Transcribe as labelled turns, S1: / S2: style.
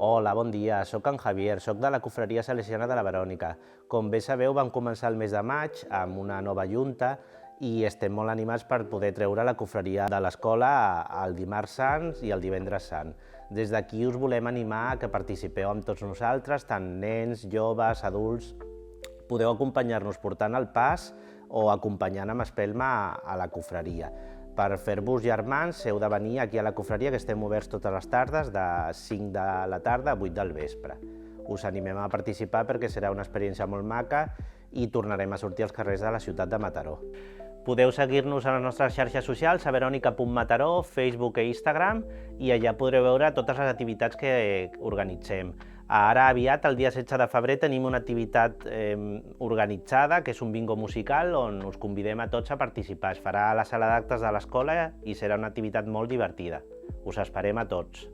S1: Hola, bon dia, sóc en Javier, sóc de la Confraria Salesiana de la Verònica. Com bé sabeu, vam començar el mes de maig amb una nova junta i estem molt animats per poder treure la confraria de l'escola el dimarts sant i el divendres sant. Des d'aquí us volem animar a que participeu amb tots nosaltres, tant nens, joves, adults. Podeu acompanyar-nos portant el pas o acompanyant amb espelma a la confraria. Per fer-vos germans heu de venir aquí a la confraria, que estem oberts totes les tardes de 5 de la tarda a 8 del vespre. Us animem a participar perquè serà una experiència molt maca i tornarem a sortir als carrers de la ciutat de Mataró. Podeu seguir-nos a les nostres xarxes socials, a verònica.mataró, Facebook i Instagram, i allà podreu veure totes les activitats que organitzem. Ara aviat, el dia 16 de febrer, tenim una activitat organitzada, que és un bingo musical, on us convidem a tots a participar. Es farà a la sala d'actes de l'escola i serà una activitat molt divertida. Us esperem a tots.